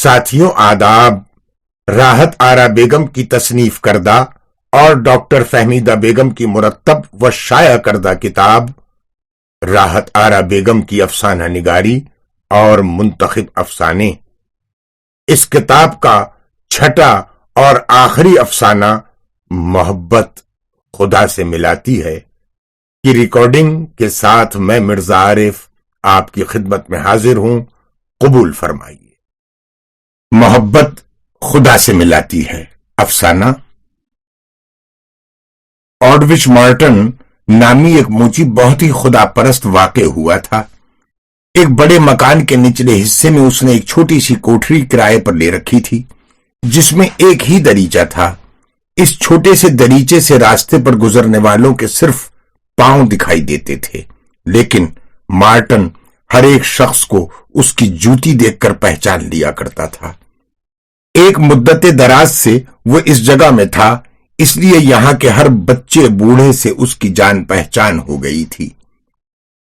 ساتھیوں آداب۔ راحت آرا بیگم کی تصنیف کردہ اور ڈاکٹر فہمیدہ بیگم کی مرتب و شائع کردہ کتاب راحت آرا بیگم کی افسانہ نگاری اور منتخب افسانے، اس کتاب کا چھٹا اور آخری افسانہ محبت خدا سے ملاتی ہے کی ریکارڈنگ کے ساتھ میں مرزا عارف آپ کی خدمت میں حاضر ہوں، قبول فرمائیے۔ محبت خدا سے ملاتی ہے افسانہ۔ آرڈوچ مارٹن نامی ایک موچی بہت ہی خدا پرست واقع ہوا تھا۔ ایک بڑے مکان کے نچلے حصے میں اس نے ایک چھوٹی سی کوٹھری کرائے پر لے رکھی تھی جس میں ایک ہی دریچہ تھا۔ اس چھوٹے سے دریچے سے راستے پر گزرنے والوں کے صرف پاؤں دکھائی دیتے تھے، لیکن مارٹن ہر ایک شخص کو اس کی جوتی دیکھ کر پہچان لیا کرتا تھا۔ ایک مدت دراز سے وہ اس جگہ میں تھا، اس لیے یہاں کے ہر بچے بوڑھے سے اس کی جان پہچان ہو گئی تھی۔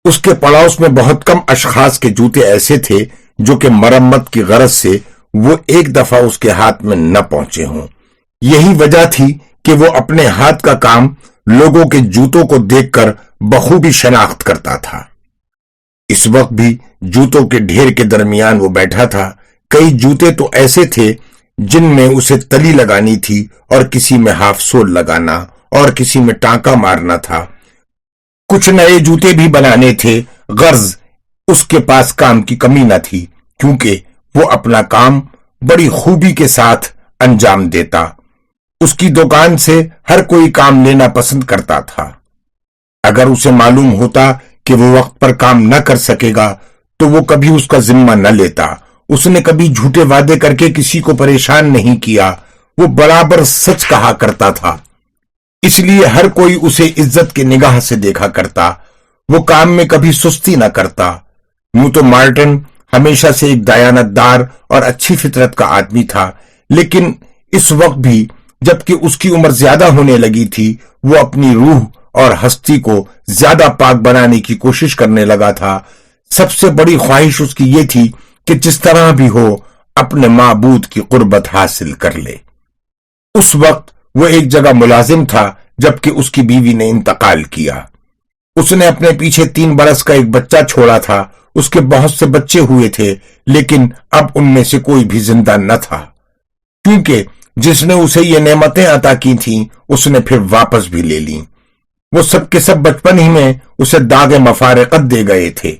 اس کے پڑوس میں بہت کم اشخاص کے جوتے ایسے تھے جو کہ مرمت کی غرض سے وہ ایک دفعہ اس کے ہاتھ میں نہ پہنچے ہوں۔ یہی وجہ تھی کہ وہ اپنے ہاتھ کا کام لوگوں کے جوتوں کو دیکھ کر بخوبی شناخت کرتا تھا۔ اس وقت بھی جوتوں کے ڈھیر کے درمیان وہ بیٹھا تھا۔ کئی جوتے تو ایسے تھے جن میں اسے تلی لگانی تھی اور کسی میں ہاف سول لگانا اور کسی میں ٹانکا مارنا تھا۔ کچھ نئے جوتے بھی بنانے تھے، غرض اس کے پاس کام کی کمی نہ تھی کیونکہ وہ اپنا کام بڑی خوبی کے ساتھ انجام دیتا۔ اس کی دکان سے ہر کوئی کام لینا پسند کرتا تھا۔ اگر اسے معلوم ہوتا کہ وہ وقت پر کام نہ کر سکے گا تو وہ کبھی اس کا ذمہ نہ لیتا۔ اس نے کبھی جھوٹے وعدے کر کے کسی کو پریشان نہیں کیا، وہ برابر سچ کہا کرتا تھا، اس لیے ہر کوئی اسے عزت کی نگاہ سے دیکھا کرتا۔ وہ کام میں کبھی سستی نہ کرتا۔ یوں تو مارٹن ہمیشہ سے ایک دیانتدار اور اچھی فطرت کا آدمی تھا، لیکن اس وقت بھی جبکہ اس کی عمر زیادہ ہونے لگی تھی، وہ اپنی روح اور ہستی کو زیادہ پاک بنانے کی کوشش کرنے لگا تھا۔ سب سے بڑی خواہش اس کی یہ تھی کہ جس طرح بھی ہو اپنے معبود کی قربت حاصل کر لے۔ اس وقت وہ ایک جگہ ملازم تھا جبکہ اس کی بیوی نے انتقال کیا۔ اس نے اپنے پیچھے 3 برس کا ایک بچہ چھوڑا تھا۔ اس کے بہت سے بچے ہوئے تھے لیکن اب ان میں سے کوئی بھی زندہ نہ تھا، کیونکہ جس نے اسے یہ نعمتیں عطا کی تھیں اس نے پھر واپس بھی لے لیں۔ وہ سب کے سب بچپن ہی میں اسے داغ مفارقت دے گئے تھے۔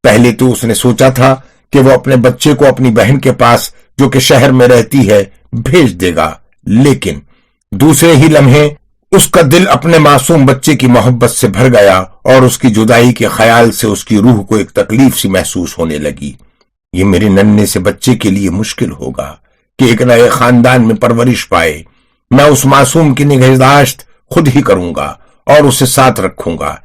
پہلے تو اس نے سوچا تھا کہ وہ اپنے بچے کو اپنی بہن کے پاس جو کہ شہر میں رہتی ہے بھیج دے گا، لیکن دوسرے ہی لمحے اس کا دل اپنے معصوم بچے کی محبت سے بھر گیا اور اس کی جدائی کے خیال سے اس کی روح کو ایک تکلیف سی محسوس ہونے لگی۔ یہ میرے ننھے سے بچے کے لیے مشکل ہوگا کہ ایک نئے خاندان میں پرورش پائے۔ میں اس معصوم کی نگہداشت خود ہی کروں گا اور اسے ساتھ رکھوں گا۔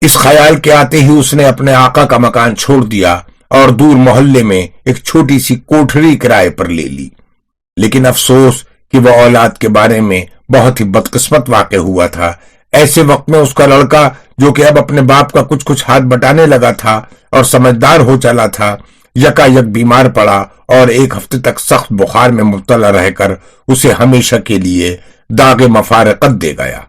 اس خیال کے آتے ہی اس نے اپنے آقا کا مکان چھوڑ دیا اور دور محلے میں ایک چھوٹی سی کوٹھری کرائے پر لے لی۔ لیکن افسوس کہ وہ اولاد کے بارے میں بہت ہی بدقسمت واقع ہوا تھا۔ ایسے وقت میں اس کا لڑکا جو کہ اب اپنے باپ کا کچھ ہاتھ بٹانے لگا تھا اور سمجھدار ہو چلا تھا، یکا یک بیمار پڑا اور 1 ہفتے تک سخت بخار میں مبتلا رہ کر اسے ہمیشہ کے لیے داغ مفارقت دے گیا۔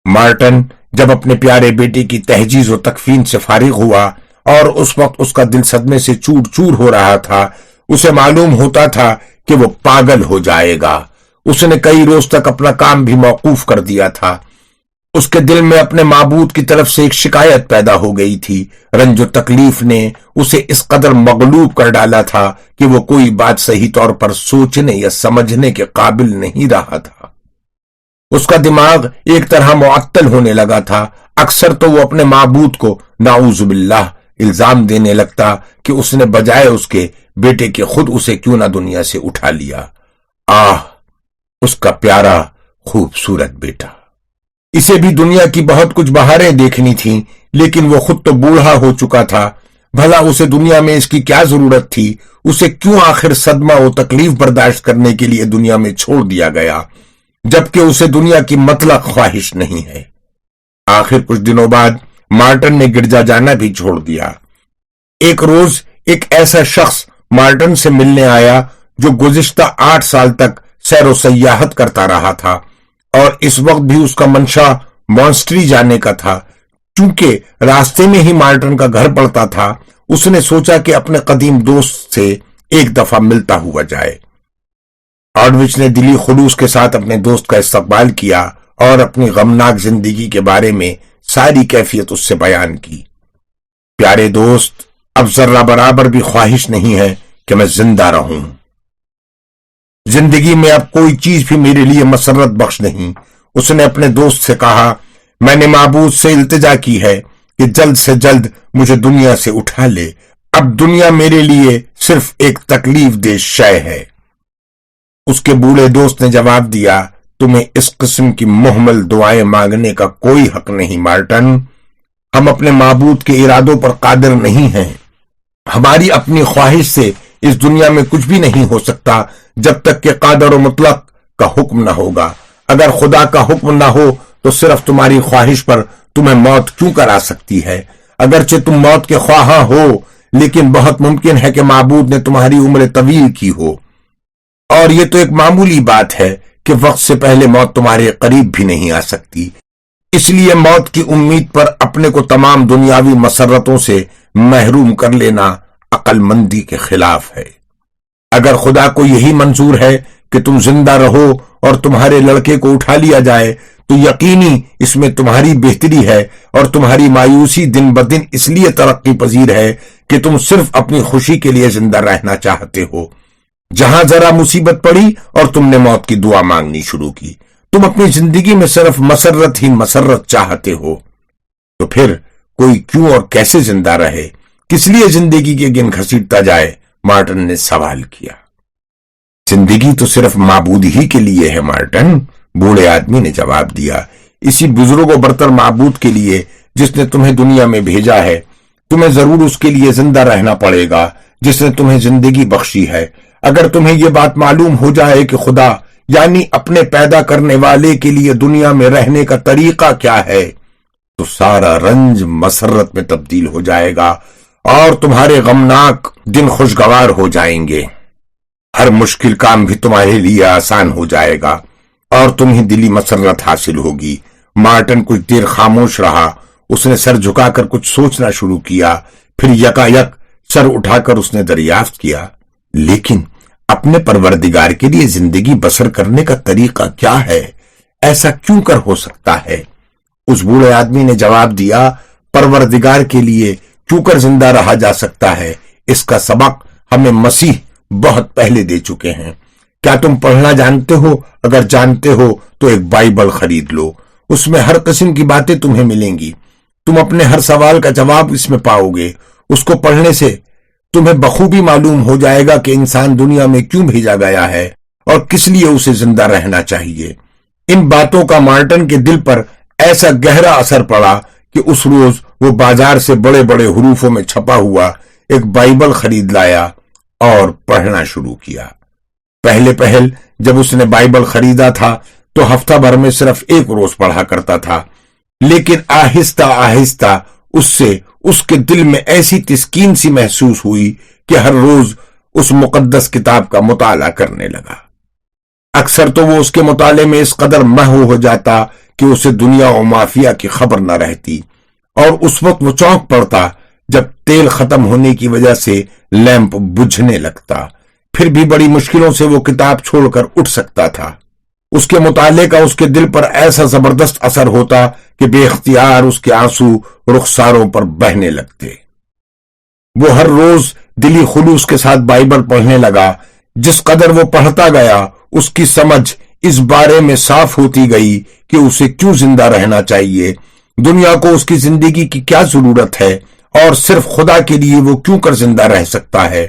مارٹن جب اپنے پیارے بیٹے کی تہجیز و تکفین سے فارغ ہوا اور اس وقت اس کا دل صدمے سے چور چور ہو رہا تھا، اسے معلوم ہوتا تھا کہ وہ پاگل ہو جائے گا۔ اس نے کئی روز تک اپنا کام بھی موقوف کر دیا تھا۔ اس کے دل میں اپنے معبود کی طرف سے ایک شکایت پیدا ہو گئی تھی۔ رنج و تکلیف نے اسے اس قدر مغلوب کر ڈالا تھا کہ وہ کوئی بات صحیح طور پر سوچنے یا سمجھنے کے قابل نہیں رہا تھا۔ اس کا دماغ ایک طرح معطل ہونے لگا تھا۔ اکثر تو وہ اپنے معبود کو نعوذ باللہ الزام دینے لگتا کہ اس نے بجائے اس کے بیٹے کے خود اسے کیوں نہ دنیا سے اٹھا لیا۔ آہ، اس کا پیارا خوبصورت بیٹا۔ اسے بھی دنیا کی بہت کچھ بہاریں دیکھنی تھیں، لیکن وہ خود تو بوڑھا ہو چکا تھا۔ بھلا اسے دنیا میں اس کی کیا ضرورت تھی؟ اسے کیوں آخر صدمہ و تکلیف برداشت کرنے کے لیے دنیا میں چھوڑ دیا گیا جبکہ اسے دنیا کی مطلق خواہش نہیں ہے؟ آخر کچھ دنوں بعد مارٹن نے گرجا جانا بھی چھوڑ دیا۔ ایک روز ایک ایسا شخص مارٹن سے ملنے آیا جو گزشتہ 8 سال تک سیر و سیاحت کرتا رہا تھا اور اس وقت بھی اس کا منشا مونسٹری جانے کا تھا۔ چونکہ راستے میں ہی مارٹن کا گھر پڑتا تھا، اس نے سوچا کہ اپنے قدیم دوست سے ایک دفعہ ملتا ہوا جائے۔ آرڈوچ نے دلی خلوص کے ساتھ اپنے دوست کا استقبال کیا اور اپنی غمناک زندگی کے بارے میں ساری کیفیت اس سے بیان کی۔ پیارے دوست، اب ذرہ برابر بھی خواہش نہیں ہے کہ میں زندہ رہوں۔ زندگی میں اب کوئی چیز بھی میرے لیے مسرت بخش نہیں۔ اس نے اپنے دوست سے کہا، میں نے معبود سے التجا کی ہے کہ جلد سے جلد مجھے دنیا سے اٹھا لے۔ اب دنیا میرے لیے صرف ایک تکلیف دہ شے ہے۔ اس کے بوڑھے دوست نے جواب دیا، تمہیں اس قسم کی محمل دعائیں مانگنے کا کوئی حق نہیں مارٹن۔ ہم اپنے معبود کے ارادوں پر قادر نہیں ہیں۔ ہماری اپنی خواہش سے اس دنیا میں کچھ بھی نہیں ہو سکتا جب تک کہ قادر و مطلق کا حکم نہ ہوگا۔ اگر خدا کا حکم نہ ہو تو صرف تمہاری خواہش پر تمہیں موت کیوں کرا سکتی ہے؟ اگرچہ تم موت کے خواہاں ہو، لیکن بہت ممکن ہے کہ معبود نے تمہاری عمر طویل کی ہو، اور یہ تو ایک معمولی بات ہے کہ وقت سے پہلے موت تمہارے قریب بھی نہیں آ سکتی۔ اس لیے موت کی امید پر اپنے کو تمام دنیاوی مسرتوں سے محروم کر لینا عقل مندی کے خلاف ہے۔ اگر خدا کو یہی منظور ہے کہ تم زندہ رہو اور تمہارے لڑکے کو اٹھا لیا جائے تو یقینی اس میں تمہاری بہتری ہے، اور تمہاری مایوسی دن بدن اس لیے ترقی پذیر ہے کہ تم صرف اپنی خوشی کے لیے زندہ رہنا چاہتے ہو۔ جہاں ذرا مصیبت پڑی اور تم نے موت کی دعا مانگنی شروع کی، تم اپنی زندگی میں صرف مسرت ہی مسرت چاہتے ہو، تو پھر کوئی کیوں اور کیسے زندہ رہے؟ کس لیے زندگی کے گن گھسیٹتا جائے؟ مارٹن نے سوال کیا۔ زندگی تو صرف معبود ہی کے لیے ہے مارٹن، بوڑھے آدمی نے جواب دیا، اسی بزرگ و برتر معبود کے لیے جس نے تمہیں دنیا میں بھیجا ہے۔ تمہیں ضرور اس کے لیے زندہ رہنا پڑے گا جس نے تمہیں زندگی بخشی ہے۔ اگر تمہیں یہ بات معلوم ہو جائے کہ خدا یعنی اپنے پیدا کرنے والے کے لیے دنیا میں رہنے کا طریقہ کیا ہے، تو سارا رنج مسرت میں تبدیل ہو جائے گا اور تمہارے غمناک دن خوشگوار ہو جائیں گے۔ ہر مشکل کام بھی تمہارے لیے آسان ہو جائے گا اور تمہیں دلی مسرت حاصل ہوگی۔ مارٹن کچھ دیر خاموش رہا۔ اس نے سر جھکا کر کچھ سوچنا شروع کیا، پھر یکا یک سر اٹھا کر اس نے دریافت کیا، لیکن اپنے پروردگار کے لیے زندگی بسر کرنے کا طریقہ کیا ہے؟ ایسا کیوں کر ہو سکتا ہے؟ اس بوڑھے آدمی نے جواب دیا، پروردگار کے لیے کیوں کر زندہ رہا جا سکتا ہے، اس کا سبق ہمیں مسیح بہت پہلے دے چکے ہیں۔ کیا تم پڑھنا جانتے ہو؟ اگر جانتے ہو تو ایک بائبل خرید لو، اس میں ہر قسم کی باتیں تمہیں ملیں گی۔ تم اپنے ہر سوال کا جواب اس میں پاؤ گے۔ اس کو پڑھنے سے تمہیں بخوبی معلوم ہو جائے گا کہ انسان دنیا میں کیوں بھیجا گیا ہے اور کس لیے اسے زندہ رہنا چاہیے۔ ان باتوں کا مارٹن کے دل پر ایسا گہرا اثر پڑا کہ اس روز وہ بازار سے بڑے بڑے حروفوں میں چھپا ہوا ایک بائبل خرید لایا اور پڑھنا شروع کیا۔ پہلے پہل جب اس نے بائبل خریدا تھا تو ہفتہ بھر میں صرف ایک روز پڑھا کرتا تھا، لیکن آہستہ آہستہ اس سے اس کے دل میں ایسی تسکین سی محسوس ہوئی کہ ہر روز اس مقدس کتاب کا مطالعہ کرنے لگا۔ اکثر تو وہ اس کے مطالعے میں اس قدر محو ہو جاتا کہ اسے دنیا و مافیا کی خبر نہ رہتی، اور اس وقت وہ چونک پڑتا جب تیل ختم ہونے کی وجہ سے لیمپ بجھنے لگتا۔ پھر بھی بڑی مشکلوں سے وہ کتاب چھوڑ کر اٹھ سکتا تھا۔ اس کے مطالعے کا اس کے دل پر ایسا زبردست اثر ہوتا کہ بے اختیار اس کے آنسو رخساروں پر بہنے لگتے۔ وہ ہر روز دلی خلوص کے ساتھ بائبل پڑھنے لگا۔ جس قدر وہ پڑھتا گیا اس کی سمجھ اس بارے میں صاف ہوتی گئی کہ اسے کیوں زندہ رہنا چاہیے، دنیا کو اس کی زندگی کی کیا ضرورت ہے، اور صرف خدا کے لیے وہ کیوں کر زندہ رہ سکتا ہے۔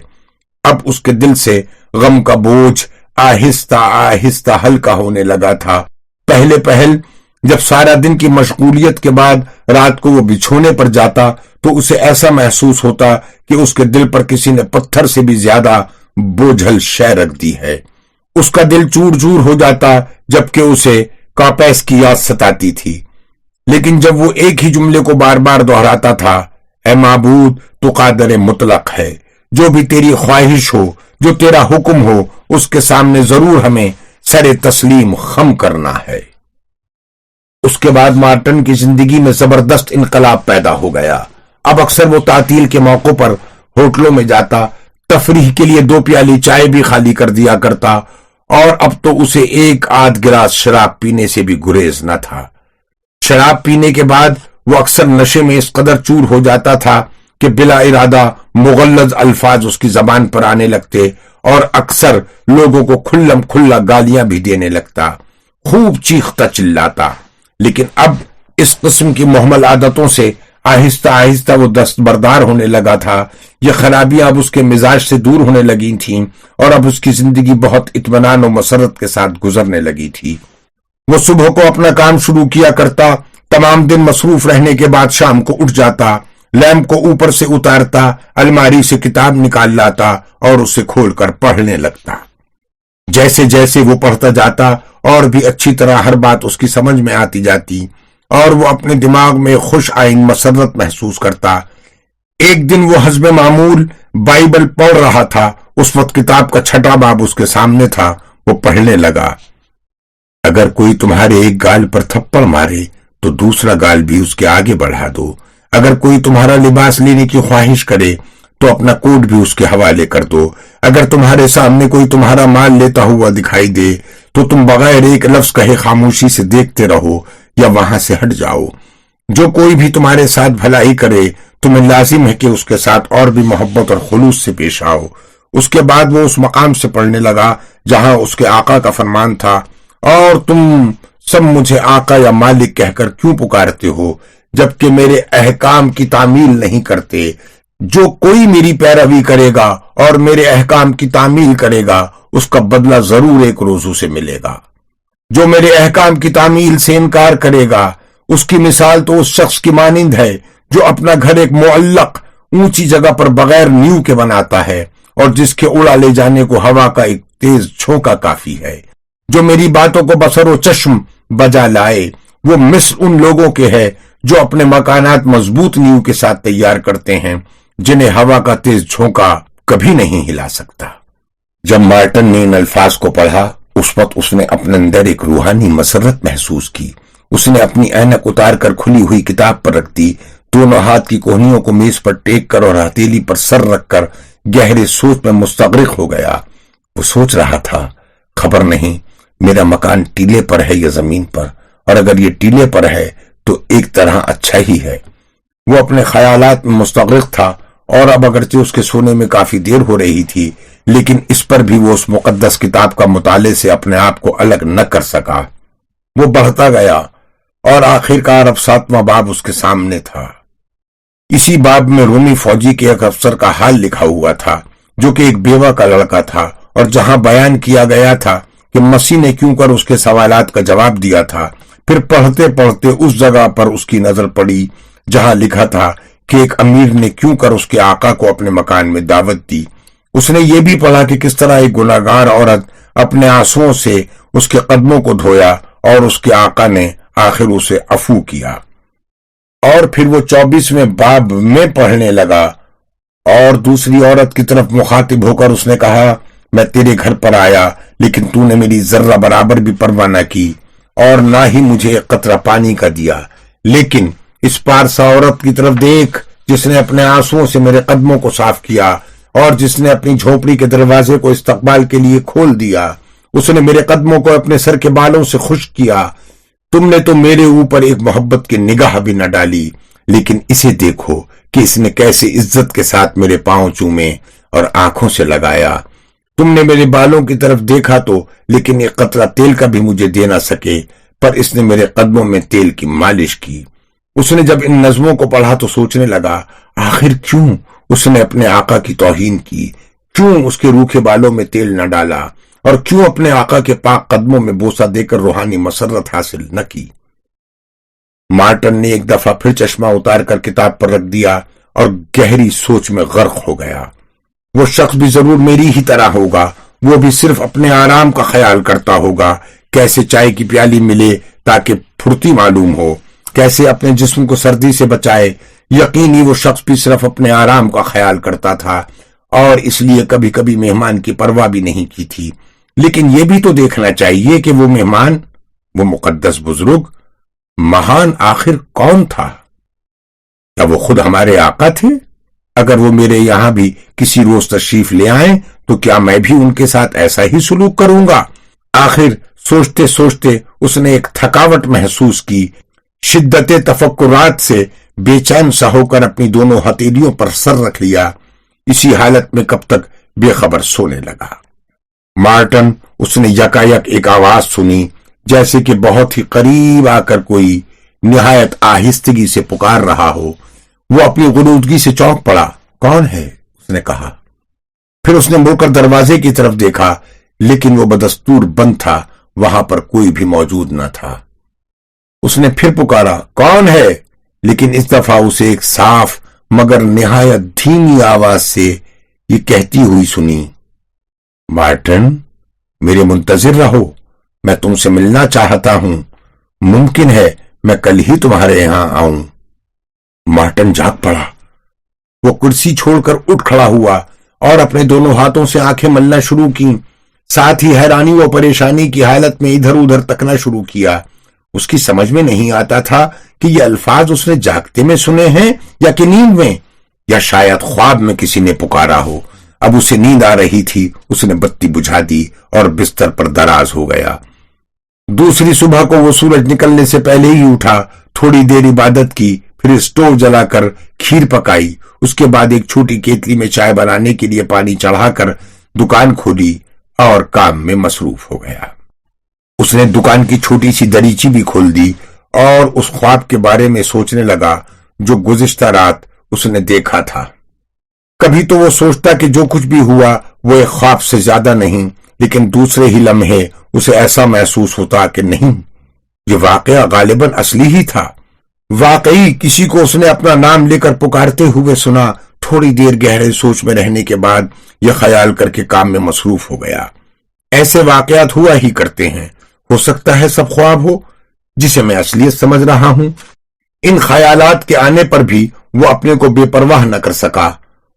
اب اس کے دل سے غم کا بوجھ آہستہ آہستہ ہلکا ہونے لگا تھا۔ پہلے پہل جب سارا دن کی مشغولیت کے بعد رات کو وہ بچھونے پر جاتا تو اسے ایسا محسوس ہوتا کہ اس کے دل پر کسی نے پتھر سے بھی زیادہ بوجھل شے رکھ دی ہے۔ اس کا دل چور چور ہو جاتا جبکہ اسے کاپیس کی یاد ستاتی تھی، لیکن جب وہ ایک ہی جملے کو بار بار دہراتا تھا، اے معبود تو قادر مطلق ہے، جو بھی تیری خواہش ہو، جو تیرا حکم ہو، اس کے سامنے ضرور ہمیں سر تسلیم خم کرنا ہے۔ اس کے بعد مارٹن کی زندگی میں زبردست انقلاب پیدا ہو گیا۔ اب اکثر وہ تعطیل کے موقع پر ہوٹلوں میں جاتا، تفریح کے لیے 2 پیالی چائے بھی خالی کر دیا کرتا، اور اب تو اسے 1 آدھ گلاس شراب پینے سے بھی گریز نہ تھا۔ شراب پینے کے بعد وہ اکثر نشے میں اس قدر چور ہو جاتا تھا کہ بلا ارادہ مغلظ الفاظ اس کی زبان پر آنے لگتے اور اکثر لوگوں کو کھلم کھلا گالیاں بھی دینے لگتا، خوب چیختا چلاتا۔ لیکن اب اس قسم کی محمل عادتوں سے آہستہ آہستہ وہ دستبردار ہونے لگا تھا۔ یہ خرابیاں اب اس کے مزاج سے دور ہونے لگی تھیں اور اب اس کی زندگی بہت اطمینان و مسرت کے ساتھ گزرنے لگی تھی۔ وہ صبح کو اپنا کام شروع کیا کرتا، تمام دن مصروف رہنے کے بعد شام کو اٹھ جاتا، لیمپ کو اوپر سے اتارتا، الماری سے کتاب نکال لاتا اور اسے کھول کر پڑھنے لگتا۔ جیسے جیسے وہ پڑھتا جاتا اور بھی اچھی طرح ہر بات اس کی سمجھ میں آتی جاتی اور وہ اپنے دماغ میں خوش آئند مسرت محسوس کرتا۔ ایک دن وہ حسب معمول بائبل پڑھ رہا تھا۔ اس وقت کتاب کا 6واں باب اس کے سامنے تھا۔ وہ پڑھنے لگا، اگر کوئی تمہارے ایک گال پر تھپڑ مارے تو دوسرا گال بھی اس کے آگے بڑھا دو۔ اگر کوئی تمہارا لباس لینے کی خواہش کرے تو اپنا کوٹ بھی اس کے حوالے کر دو۔ اگر تمہارے سامنے کوئی تمہارا مال لیتا ہوا دکھائی دے تو تم بغیر ایک لفظ کہے خاموشی سے دیکھتے رہو یا وہاں سے ہٹ جاؤ۔ جو کوئی بھی تمہارے ساتھ بھلائی کرے تمہیں لازم ہے کہ اس کے ساتھ اور بھی محبت اور خلوص سے پیش آؤ۔ اس کے بعد وہ اس مقام سے پڑھنے لگا جہاں اس کے آقا کا فرمان تھا، اور تم سب مجھے آقا یا مالک کہہ کر کیوں پکارتے ہو جبکہ میرے احکام کی تعمیل نہیں کرتے؟ جو کوئی میری پیروی کرے گا اور میرے احکام کی تعمیل کرے گا اس کا بدلہ ضرور ایک روز اسے ملے گا۔ جو میرے احکام کی تعمیل سے انکار کرے گا اس کی مثال تو اس شخص کی مانند ہے جو اپنا گھر ایک معلق اونچی جگہ پر بغیر نیو کے بناتا ہے اور جس کے اڑا لے جانے کو ہوا کا ایک تیز جھونکا کافی ہے۔ جو میری باتوں کو بصر و چشم بجا لائے وہ مثل ان لوگوں کے ہے جو اپنے مکانات مضبوط نیو کے ساتھ تیار کرتے ہیں جنہیں ہوا کا تیز جھونکا کبھی نہیں ہلا سکتا۔ جب مارٹن نے ان الفاظ کو پڑھا اس وقت اس نے اپنے اندر ایک روحانی مسرت محسوس کی۔ اس نے اپنی اینک اتار کر کھلی ہوئی کتاب پر رکھ دی، دونوں ہاتھ کی کوہنیوں کو میز پر ٹیک کر اور ہتھیلی پر سر رکھ کر گہرے سوچ میں مستغرق ہو گیا۔ وہ سوچ رہا تھا، خبر نہیں میرا مکان ٹیلے پر ہے یا زمین پر، اور اگر یہ ٹیلے پر ہے تو ایک طرح اچھا ہی ہے۔ وہ اپنے خیالات میں مستغرق تھا اور اب اگرچہ اس کے سونے میں کافی دیر ہو رہی تھی لیکن اس پر بھی وہ اس مقدس کتاب کا مطالعے سے اپنے آپ کو الگ نہ کر سکا۔ وہ بڑھتا گیا اور آخرکار اب 7واں باب اس کے سامنے تھا۔ اسی باب میں رومی فوجی کے ایک افسر کا حال لکھا ہوا تھا جو کہ ایک بیوہ کا لڑکا تھا، اور جہاں بیان کیا گیا تھا کہ مسیح نے کیوں کر اس کے سوالات کا جواب دیا تھا، پھر پڑھتے پڑھتے اس جگہ پر اس کی نظر پڑی جہاں لکھا تھا کہ ایک امیر نے کیوں کر اس کے آقا کو اپنے مکان میں دعوت دی۔ اس نے یہ بھی پڑھا کہ کس طرح ایک گناہگار عورت اپنے آنسوؤں سے اس کے قدموں کو دھویا اور اس کے آقا نے آخر اسے عفو کیا۔ اور پھر وہ 24ویں باب میں پڑھنے لگا اور دوسری عورت کی طرف مخاطب ہو کر اس نے کہا، میں تیرے گھر پر آیا لیکن تو نے میری ذرہ برابر بھی پرواہ نہ کی اور نہ ہی مجھے ایک قطرہ پانی کا دیا، لیکن اس پارسا عورت کی طرف دیکھ جس نے اپنے آنسوؤں سے میرے قدموں کو صاف کیا اور جس نے اپنی جھوپڑی کے دروازے کو استقبال کے لیے کھول دیا۔ اس نے میرے قدموں کو اپنے سر کے بالوں سے خشک کیا۔ تم نے تو میرے اوپر ایک محبت کی نگاہ بھی نہ ڈالی، لیکن اسے دیکھو کہ اس نے کیسے عزت کے ساتھ میرے پاؤں چومے اور آنکھوں سے لگایا۔ تم نے میرے بالوں کی طرف دیکھا تو لیکن ایک قطرہ تیل کا بھی مجھے دے نہ سکے، پر اس نے میرے قدموں میں تیل کی مالش کی۔ اس نے جب ان نظموں کو پڑھا تو سوچنے لگا، آخر کیوں اس نے اپنے آقا کی توہین کی، کیوں اس کے روکھے بالوں میں تیل نہ ڈالا اور کیوں اپنے آقا کے پاک قدموں میں بوسہ دے کر روحانی مسرت حاصل نہ کی۔ مارٹن نے ایک دفعہ پھر چشمہ اتار کر کتاب پر رکھ دیا اور گہری سوچ میں غرق ہو گیا۔ وہ شخص بھی ضرور میری ہی طرح ہوگا، وہ بھی صرف اپنے آرام کا خیال کرتا ہوگا، کیسے چائے کی پیالی ملے تاکہ پھرتی معلوم ہو، کیسے اپنے جسم کو سردی سے بچائے۔ یقینی وہ شخص بھی صرف اپنے آرام کا خیال کرتا تھا اور اس لیے کبھی کبھی مہمان کی پرواہ بھی نہیں کی تھی، لیکن یہ بھی تو دیکھنا چاہیے کہ وہ مہمان، وہ مقدس بزرگ، مہان آخر کون تھا؟ کیا وہ خود ہمارے آقا تھے؟ اگر وہ میرے یہاں بھی کسی روز تشریف لے آئیں تو کیا میں بھی ان کے ساتھ ایسا ہی سلوک کروں گا؟ آخر سوچتے سوچتے اس نے ایک تھکاوٹ محسوس کی، شدت تفکرات سے بے چین سا ہو کر اپنی دونوں ہتھیلیوں پر سر رکھ لیا۔ اسی حالت میں کب تک بے خبر سونے لگا۔ مارٹن، اس نے یکایک ایک آواز سنی، جیسے کہ بہت ہی قریب آ کر کوئی نہایت آہستگی سے پکار رہا ہو۔ وہ اپنی غنودگی سے چونک پڑا۔ کون ہے؟ اس نے کہا۔ پھر اس نے مڑ کر دروازے کی طرف دیکھا، لیکن وہ بدستور بند تھا، وہاں پر کوئی بھی موجود نہ تھا۔ اس نے پھر پکارا، کون ہے؟ لیکن اس دفعہ اسے ایک صاف مگر نہایت دھیمی آواز سے یہ کہتی ہوئی سنی، مارٹن، میرے منتظر رہو، میں تم سے ملنا چاہتا ہوں، ممکن ہے میں کل ہی تمہارے یہاں آؤں۔ مارٹن جاگ پڑا۔ وہ کرسی چھوڑ کر اٹھ کھڑا ہوا اور اپنے دونوں ہاتھوں سے آنکھیں ملنا شروع کی، ساتھ ہی حیرانی و پریشانی کی حالت میں ادھر ادھر تکنا شروع کیا۔ اس کی سمجھ میں نہیں آتا تھا کہ یہ الفاظ اس نے جاگتے میں سنے ہیں یا کہ نیند میں، یا شاید خواب میں کسی نے پکارا ہو۔ اب اسے نیند آ رہی تھی۔ اس نے بتی بجھا دی اور بستر پر دراز ہو گیا۔ دوسری صبح کو وہ سورج نکلنے سے پہلے ہی اٹھا، تھوڑی دیر عبادت کی، پھر اسٹوو جلا کر کھیر پکائی، اس کے بعد ایک چھوٹی کیتلی میں چائے بنانے کے لیے پانی چڑھا کر دکان کھولی اور کام میں مصروف ہو گیا۔ اس نے دکان کی چھوٹی سی دریچی بھی کھول دی اور اس خواب کے بارے میں سوچنے لگا جو گزشتہ رات اس نے دیکھا تھا۔ کبھی تو وہ سوچتا کہ جو کچھ بھی ہوا وہ ایک خواب سے زیادہ نہیں، لیکن دوسرے ہی لمحے اسے ایسا محسوس ہوتا کہ نہیں، یہ واقعہ غالباً اصلی ہی تھا۔ واقعی کسی کو اس نے اپنا نام لے کر پکارتے ہوئے سنا۔ تھوڑی دیر گہرے سوچ میں رہنے کے بعد یہ خیال کر کے کام میں مصروف ہو گیا، ایسے واقعات ہوا ہی کرتے ہیں، ہو سکتا ہے سب خواب ہو جسے میں اصلیت سمجھ رہا ہوں۔ ان خیالات کے آنے پر بھی وہ اپنے کو بے پرواہ نہ کر سکا۔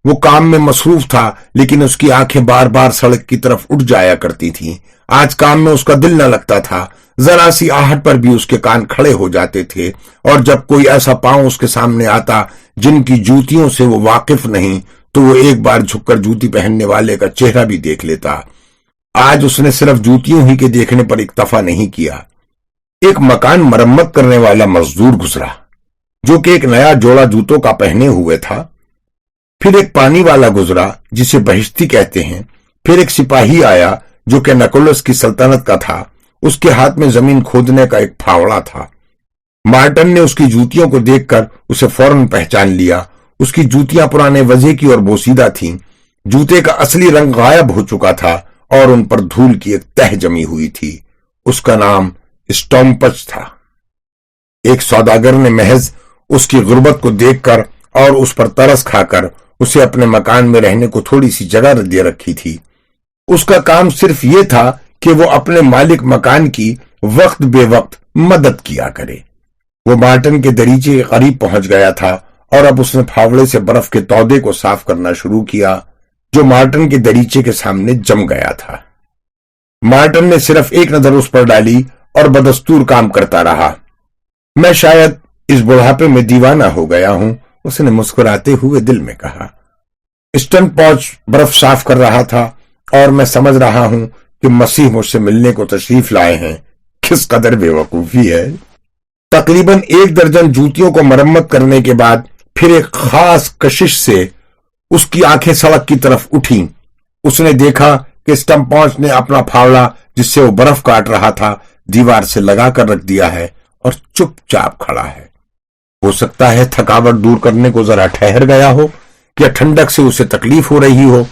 وہ کام میں مصروف تھا، لیکن اس کی آنکھیں بار بار سڑک کی طرف اٹھ جایا کرتی تھیں۔ آج کام میں اس کا دل نہ لگتا تھا، ذرا سی آہٹ پر بھی اس کے کان کھڑے ہو جاتے تھے، اور جب کوئی ایسا پاؤں اس کے سامنے آتا جن کی جوتیوں سے وہ واقف نہیں تو وہ ایک بار جھک کر جوتی پہننے والے کا چہرہ بھی دیکھ لیتا۔ آج اس نے صرف جوتیوں ہی کے دیکھنے پر اکتفا نہیں کیا۔ ایک مکان مرمت کرنے والا مزدور گزرا جو کہ ایک نیا جوڑا جوتوں کا پہنے ہوئے تھا، پھر ایک پانی والا گزرا جسے بہشتی کہتے ہیں، پھر ایک سپاہی آیا جو کہ نکولس کی سلطنت کا تھا، اس کے ہاتھ میں زمین کھودنے کا ایک پھاوڑا تھا۔ مارٹن نے اس کی جوتیوں کو دیکھ کر اسے فوراً پہچان لیا۔ اس کی جوتیاں پرانے وضع کی اور بوسیدہ تھیں، جوتے کا اصلی رنگ غائب ہو چکا تھا اور ان پر دھول کی ایک تہ جمی ہوئی تھی۔ اس کا نام اسٹومپچ تھا۔ ایک سوداگر نے محض اس کی غربت کو دیکھ کر اور اس پر ترس کھا کر اسے اپنے مکان میں رہنے کو تھوڑی سی جگہ دے رکھی تھی۔ اس کا کام صرف یہ تھا کہ وہ اپنے مالک مکان کی وقت بے وقت مدد کیا کرے۔ وہ مارٹن کے دریچے کے قریب پہنچ گیا تھا اور اب اس نے پھاوڑے سے برف کے تودے کو صاف کرنا شروع کیا جو مارٹن کے دریچے کے سامنے جم گیا تھا۔ مارٹن نے صرف ایک نظر اس پر ڈالی اور بدستور کام کرتا رہا۔ میں شاید اس بڑھاپے میں دیوانہ ہو گیا ہوں، اس نے مسکراتے ہوئے دل میں کہا۔ اسٹن پوچ برف صاف کر رہا تھا اور میں سمجھ رہا ہوں کہ مسیح مجھ سے ملنے کو تشریف لائے ہیں۔ کس قدر بے وقوفی ہے۔ تقریباً 1 درجن جوتیوں کو مرمت کرنے کے بعد پھر ایک خاص کشش سے اس کی آنکھیں سڑک کی طرف اٹھیں۔ اس نے دیکھا کہ اسٹن پوچ نے اپنا پھاوڑا جس سے وہ برف کاٹ رہا تھا دیوار سے لگا کر رکھ دیا ہے اور چپ چاپ کھڑا ہے۔ ہو سکتا ہے تھکاوٹ دور کرنے کو ذرا ٹھہر گیا ہو یا ٹھنڈک سے اسے تکلیف ہو رہی ہو۔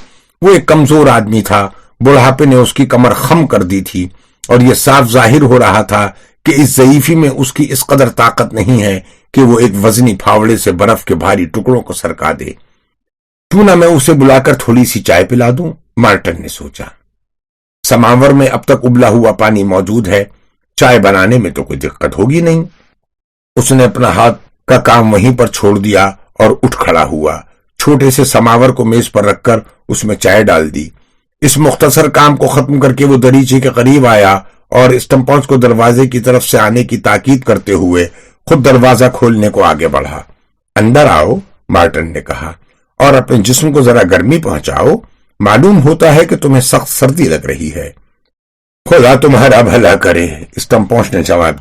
وہ ایک کمزور آدمی تھا، بڑھاپے نے اس کی کمر خم کر دی تھی اور یہ صاف ظاہر ہو رہا تھا کہ اس ضعیفی میں اس کی اس قدر طاقت نہیں ہے کہ وہ ایک وزنی پھاوڑے سے برف کے بھاری ٹکڑوں کو سرکا دے۔ کیوں نہ میں اسے بلا کر تھوڑی سی چائے پلا دوں، مارٹن نے سوچا۔ سماور میں اب تک ابلا ہوا پانی موجود ہے، چائے بنانے میں تو کوئی دقت ہوگی نہیں۔ اس نے اپنا ہاتھ کا کام وہیں پر چھوڑ دیا اور اٹھ کھڑا ہوا۔ چھوٹے سے سماور کو میز پر رکھ کر اس میں چائے ڈال دی۔ اس مختصر کام کو ختم کر کے وہ دریچے کے قریب آیا اور اسٹمپونس کو دروازے کی طرف سے آنے کی تاکید کرتے ہوئے خود دروازہ کھولنے کو آگے بڑھا۔ اندر آؤ، مارٹن نے کہا، اور اپنے جسم کو ذرا گرمی پہنچاؤ، معلوم ہوتا ہے کہ تمہیں سخت سردی لگ رہی ہے۔ خدا تمہارا بھلا کرے، اسٹمپونس نے جواب